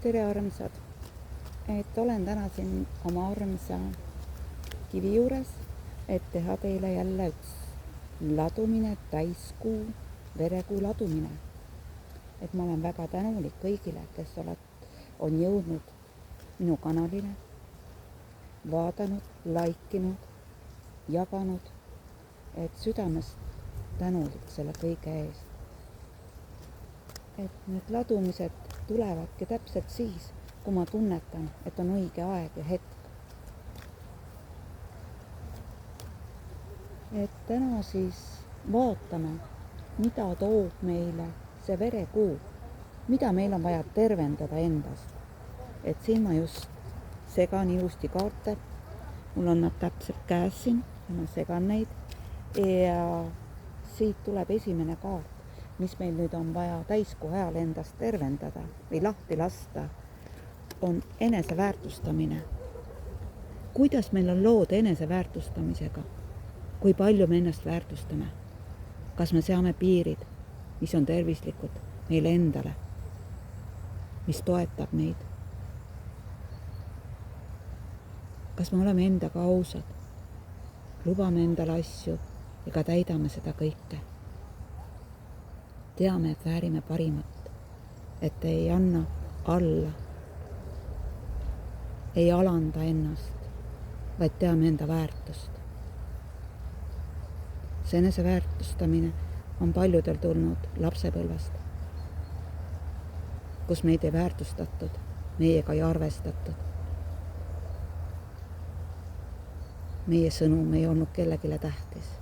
Tere armsad, et olen täna siin oma armsa kivi juures, et teha teile jälle üks ladumine, täiskuu, verekuu ladumine. Et ma olen väga tänulik kõigile, kes on jõudnud minu kanalile, vaadanud, laikinud, jaganud, et südamest tänulik selle kõige eest. Et need ladumised tulevadki täpselt siis, kui ma tunnetan, et on õige aeg ja hetk. Et täna siis vaatame, mida toob meile see verekuu, mida meil on vaja tervendada endast. Et siin ma just segan ilusti kaarte, mul on nad täpselt käes siin ja ma segan neid ja siit tuleb esimene kaart, mis meil nüüd on vaja täiskuu ajal endast tervendada või lahti lasta, on eneseväärtustamine. Kuidas meil on lood eneseväärtustamisega? Kui palju me ennast väärtustame? Kas me seame piirid, mis on tervislikud meile endale, mis toetab meid? Kas me oleme endaga ausad? Lubame endale asju ja ka täidame seda kõike. Teame, et väärime parimat, et ei anna alla, ei alanda ennast, vaid teame enda väärtust. See eneseväärtustamine on paljudel tulnud lapsepõlvest, kus meid ei väärtustatud, meiega ei arvestatud. Meie sõnum ei olnud kellegile tähtis.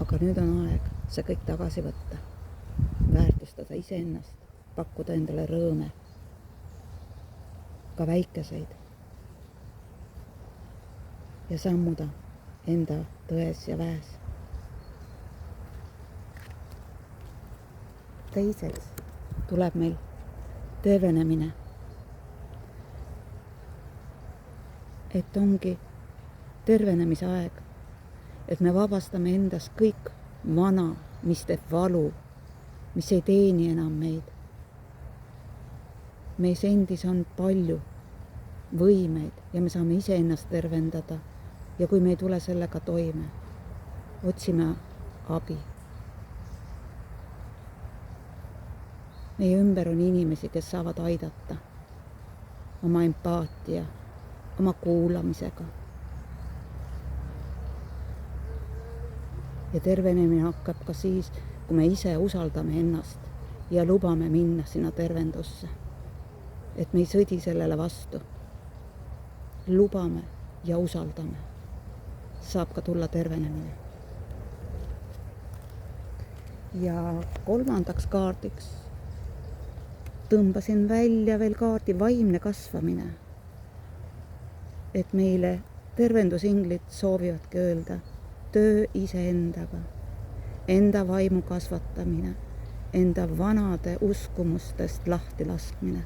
Aga nüüd on aeg see kõik tagasi võtta, väärtustada iseennast, pakkuda endale rõõme, ka väikeseid ja sammuda enda tões ja väes. Teiseks tuleb meil tervenemine, et ongi tervenemise aeg, et me vabastame endast kõik vana, mis teeb valu, mis ei teeni enam meid. Meis endis on palju võimeid ja me saame ise ennast tervendada ja kui me ei tule sellega toime, otsime abi. Meie ümber on inimesi, kes saavad aidata oma empaatia, oma kuulamisega. Ja tervenemine hakkab ka siis, kui me ise usaldame ennast ja lubame minna sinna tervendusse. Et me ei sõdi sellele vastu. Lubame ja usaldame. Saab ka tulla tervenemine. Ja kolmandaks kaardiks tõmbasin välja veel kaardi vaimne kasvamine. Et meile tervendusinglid soovivadki öelda töö iseendaga, enda vaimu kasvatamine, enda vanade uskumustest lahti laskmine,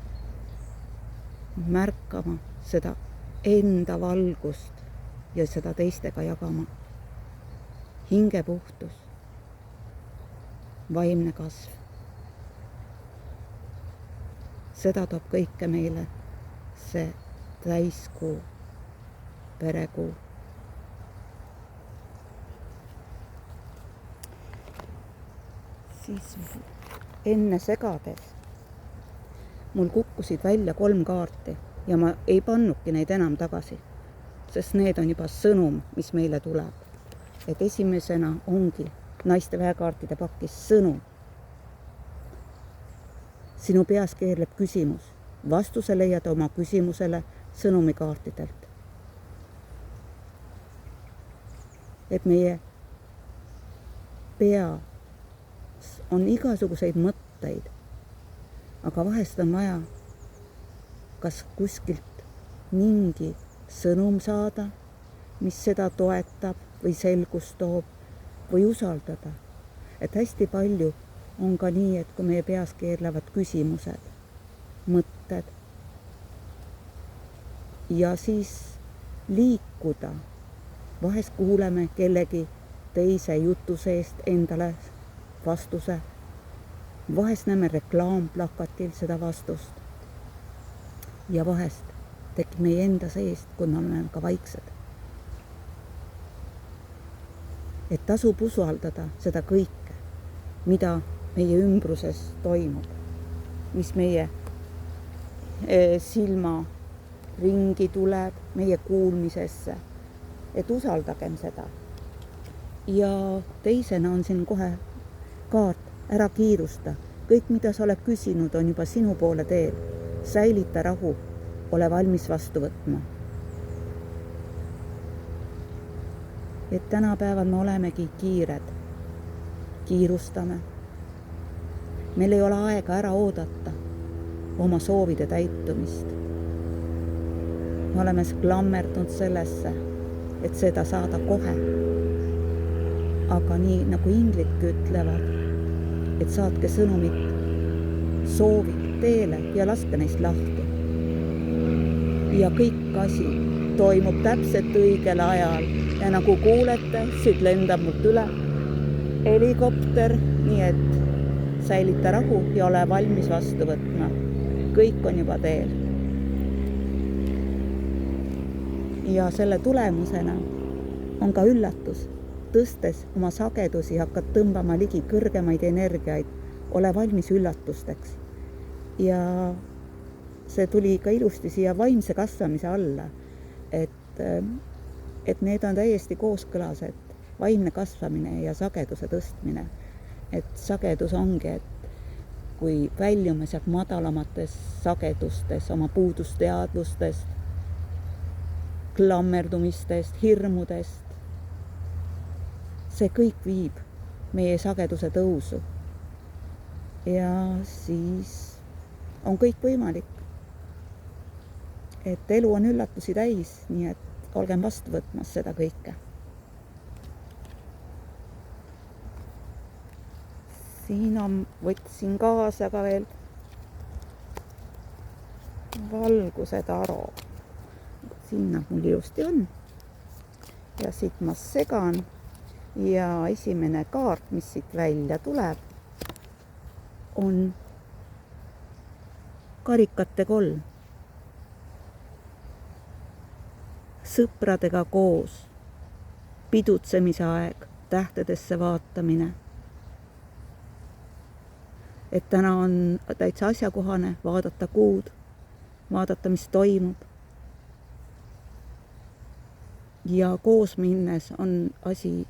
märkama seda enda valgust ja seda teistega jagama. Hingepuhtus, vaimne kasv. Seda toob kõike meile see täiskuu, verekuu. Siis enne segades mul kukkusid välja 3 kaarti ja ma ei pannudki neid enam tagasi, sest need on juba sõnum, mis meile tuleb. Et esimesena ongi naiste väekaartide pakis sõnum. Sinu peas keerleb küsimus. Vastuse leiad oma küsimusele sõnumikaartidelt. Et meie pea on igasuguseid mõtteid, aga vahest on vaja kas kuskilt mingi sõnum saada, mis seda toetab või selgust toob või usaldada. Et hästi palju on ka nii, et kui meie peas keerlevad küsimused, mõtted ja siis liikuda. Vahest kuuleme kellegi teise jutu seest endale vastuse. Vahest näeme reklaamplakatil seda vastust. ja vahest tekib meie enda seest, kui me oleme ka vaiksed. Et tasub usaldada seda kõike, mida meie ümbruses toimub, mis meie silma ringi tuleb, meie kuulmisesse, et usaldagem seda. Ja teisena on siin kohe kaart, ära kiirusta. Kõik, mida sa oled küsinud, on juba sinu poole teel. Säilita rahu, ole valmis vastu võtma. Et tänapäeval me olemegi kiired. Kiirustame. Meil ei ole aega ära oodata oma soovide täitumist. Me oleme klammerdunud sellesse, et seda saada kohe. Aga nii nagu inglidki ütlevad, et saatke sõnumit soovid teele ja laske neist lahti. Ja kõik asi toimub täpselt õigel ajal ja nagu kuulete, siit lendab mult üle helikopter, nii et säilita rahu ja ole valmis vastu võtma. Kõik on juba teel. Ja selle tulemusena on ka üllatus. Tõstes oma sagedusi hakkad tõmbama ligi kõrgemaid energiaid, ole valmis üllatusteks. Ja see tuli ka ilusti siia vaimse kasvamise alla, et need on täiesti kooskõlas, et vaimne kasvamine ja sageduse tõstmine. Et sagedus ongi, et kui väljume sealt madalamates sagedustes, oma puudusteadvustest, klammerdumistest, hirmudest, see kõik viib meie sageduse tõusu. Ja siis on kõik võimalik. Et elu on üllatusi täis, nii et olgem vastu võtmas seda kõike. Siin võtsin kaasa ka veel valguse taro. Siin mul ilusti on. Ja siit ma segan. Ja esimene kaart, mis siit välja tuleb, on karikate 3. Sõpradega koos, pidutsemise aeg, tähtedesse vaatamine. Et täna on täitsa asjakohane vaadata kuud, vaadata, mis toimub. Ja koos minnes on asi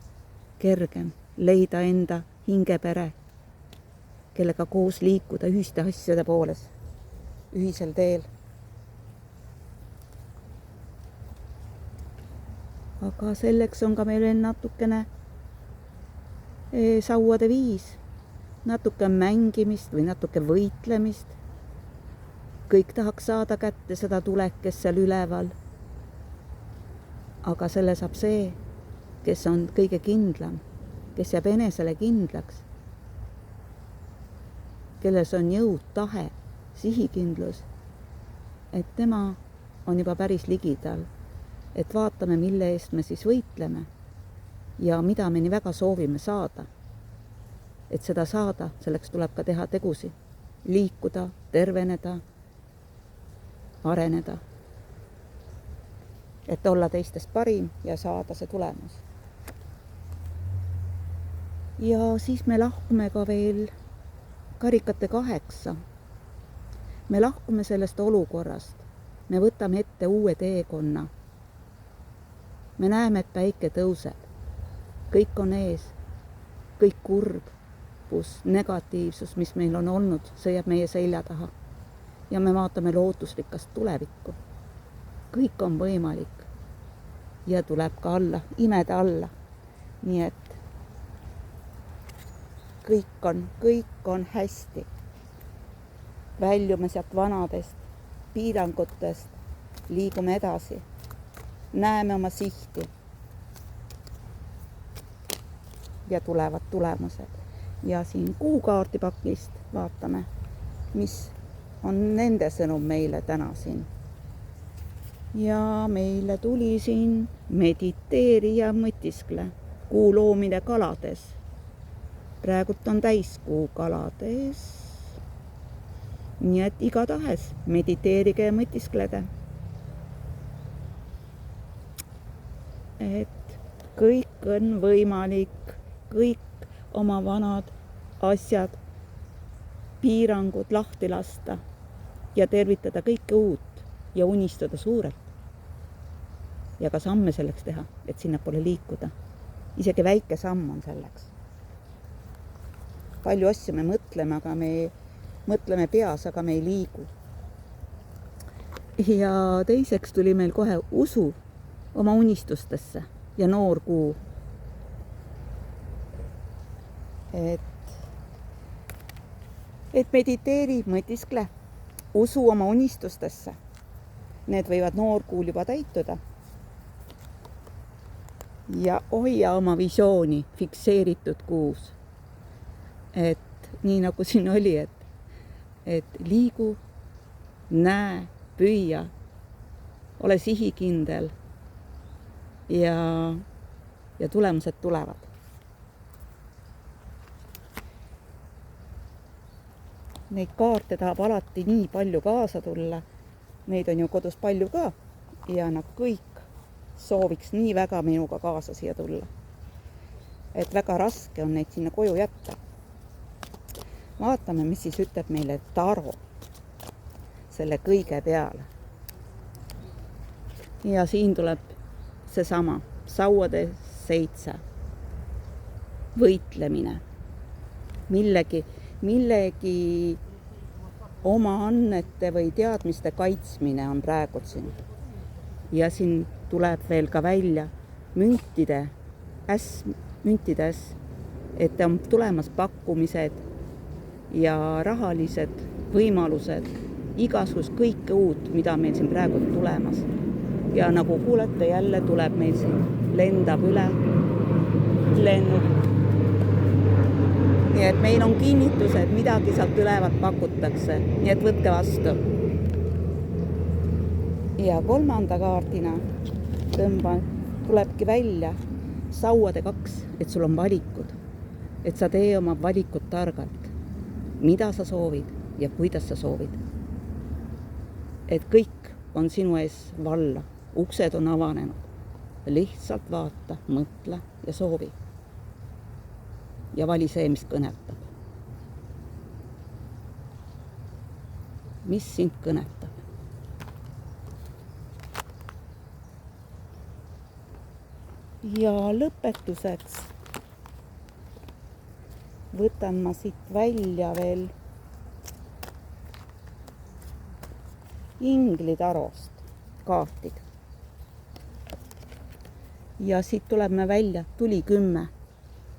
kergem, leida enda hingepere, kellega koos liikuda ühiste asjade pooles, ühisel teel. Aga selleks on ka meil natukene sauade viis, natuke mängimist või natuke võitlemist. Kõik tahaks saada kätte seda tulekest seal üleval. Aga selle saab see, kes on kõige kindlam, kes jääb enesele kindlaks, kelles on jõud, tahe, sihikindlus, et tema on juba päris ligidal, et vaatame, mille eest me siis võitleme ja mida me nii väga soovime saada. Et seda saada, selleks tuleb ka teha tegusi, liikuda, terveneda, areneda, et olla teistest parim ja saada see tulemus. Ja siis me lahkume ka veel karikate 8. Me lahkume sellest olukorrast. Me võtame ette uue teekonna. Me näeme, et päike tõuseb. Kõik on ees. Kõik kurbus, negatiivsus, mis meil on olnud, see jääb meie selja taha. Ja me vaatame lootusrikast tulevikku. Kõik on võimalik. Ja tuleb ka alla, imede alla. Nii et kõik on hästi. Väljume sealt vanadest piirangutest, liigume edasi. Näeme oma sihti. Ja tulevad tulemused. Ja siin kuukaartipakist vaatame, mis on nende sõnum meile täna siin. Ja meile tuli siin mediteeri ja mõtiskle. Kuu loomine kalades. Praegult on täiskuu kalades. nii et igatahes mediteerige ja mõtisklege. Et kõik on võimalik, kõik oma vanad asjad, piirangud lahti lasta ja tervitada kõike uut ja unistada suurelt. Ja ka samme selleks teha, et sinnapoole liikuda. Isegi väike samm on selleks. Palju asju me mõtleme, aga me mõtleme peas, aga me ei liigu. Ja teiseks tuli meil kohe usu oma unistustesse ja noor kuu. Et mediteeri, mõtiskle, usu oma unistustesse. Need võivad noorkuul juba täituda. Ja hoia oma visiooni fikseeritud kuus. Et nii nagu siin oli, et liigu, näe, püüa, ole sihikindel ja tulemused tulevad. Neid kaarte tahab alati nii palju kaasa tulla. Neid on ju kodus palju ka ja nad kõik sooviks nii väga minuga kaasa siia tulla. Et väga raske on neid sinna koju jätta. Vaatame, mis siis ütleb meile Taro selle kõige peale. Ja siin tuleb seesama sauade 7. Võitlemine. Millegi oma annete või teadmiste kaitsmine on praegu siin. Ja siin tuleb veel ka välja müntides, et on tulemas pakkumised ja rahalised võimalused, igasugust kõike uut, mida meil siin praegu tulemas. Ja nagu kuulete, jälle tuleb meil siin, lendab üle, lennub. Nii et meil on kinnitused, midagi sealt ülevalt pakutakse, nii et võtke vastu. Ja 3. kaardina tulebki välja sauade 2, et sul on valikud, et sa tee oma valikud targalt, mida sa soovid ja kuidas sa soovid. Et kõik on sinu ees valla, uksed on avanenud, lihtsalt vaata, mõtle ja soovi. Ja vali see, mis kõnetab. Mis sind kõnetab? Ja lõpetuseks võtan ma siit välja veel Inglitarost kaartid. Ja siit tuleb me välja, tuli 10.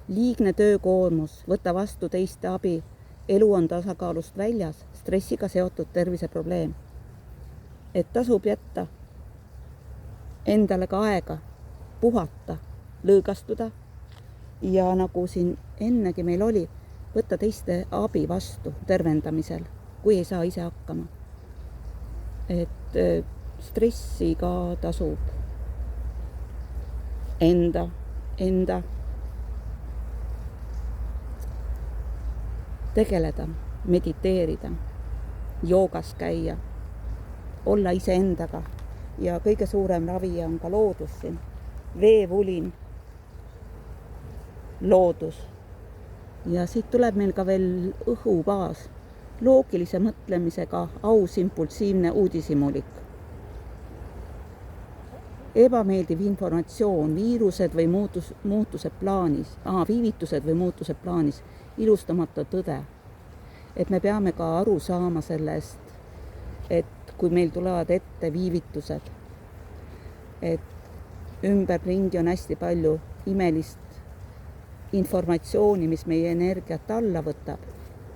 Liigne töökoormus, võta vastu teiste abi, elu on tasakaalust väljas, stressiga seotud terviseprobleem. Et tasub jätta endale ka aega, puhata, lõõgastuda ja nagu siin ennegi meil oli, võtta teiste abi vastu tervendamisel, kui ei saa ise hakkama. Et stressi ka tasub enda tegeleda, mediteerida, joogas käia, olla iseendaga ja kõige suurem ravi on ka loodus siin. Veevulin, loodus. Ja siit tuleb meil ka veel õhubaas, loogilise mõtlemisega aus impulsiivne uudishimulik. Ebameeldiv informatsioon, viivitused või muutused plaanis, ilustamata tõde. Et me peame ka aru saama sellest, et kui meil tulevad ette viivitused, et ümberringi on hästi palju imelist informatsiooni, mis meie energiat alla võtab.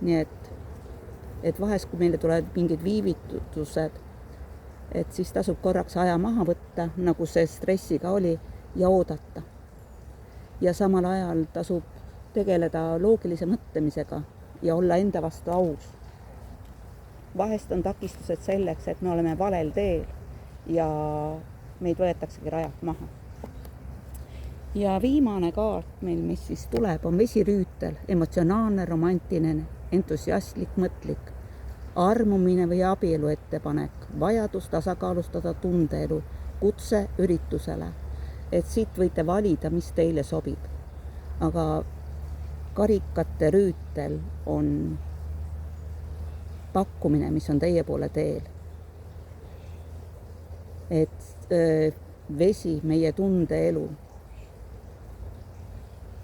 Nii et vahest, kui meile tulevad mingid viivitused, et siis tasub korraks aja maha võtta, nagu see stressiga oli, ja oodata. Ja samal ajal tasub tegeleda loogilise mõtlemisega ja olla enda vastu aus. Vahest on takistused selleks, et me oleme valel teel ja meid võetaksegi rajalt maha. Ja viimane kaart meil, mis siis tuleb, on vesirüütel, emotsionaalne, romantiline, entusiastlik, mõtlik, armumine või abielu ettepanek, vajadus tasakaalustada tundeelu, kutse üritusele. Et siit võite valida, mis teile sobib. Aga karikate rüütel on pakkumine, mis on teie poole teel. Et vesi, meie tundeelu.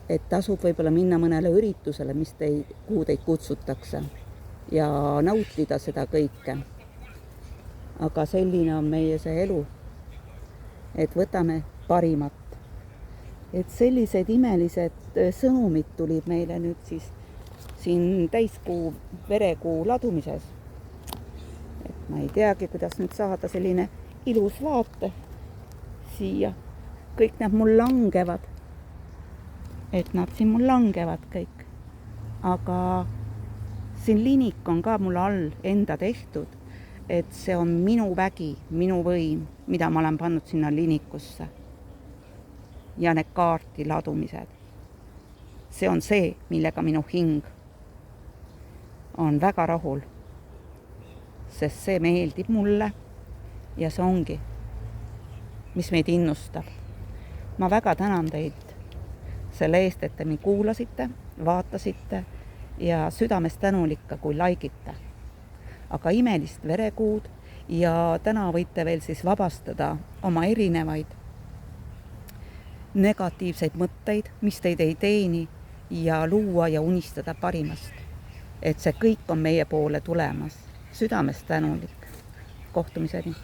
Et tasub võib-olla minna mõnele üritusele, kuhu teid kutsutakse ja nautida seda kõike. Aga selline on meie see elu, et võtame parimat. Et sellised imelised sõnumid tulid meile nüüd siis siin täiskuu verekuu ladumises. Et ma ei teagi, kuidas nüüd saada selline ilus vaate siia. Kõik nad mul langevad. Et nad siin mul langevad kõik. Aga siin linik on ka mul all enda tehtud. Et see on minu vägi, minu võim, mida ma olen pannud sinna linikusse. Ja need kaarti ladumised. See on see, millega minu hing on väga rahul. Sest see meeldib mulle ja see ongi, mis meid innustab. Ma väga tänan teid selle eest, et te mind kuulasite, vaatasite ja südamest tänulikka, kui laikite. Aga imelist verekuud ja täna võite veel siis vabastada oma erinevaid negatiivseid mõtteid, mis teid ei teeni ja luua ja unistada parimast. Et see kõik on meie poole tulemas. Südamest tänulik. Kohtumiseni.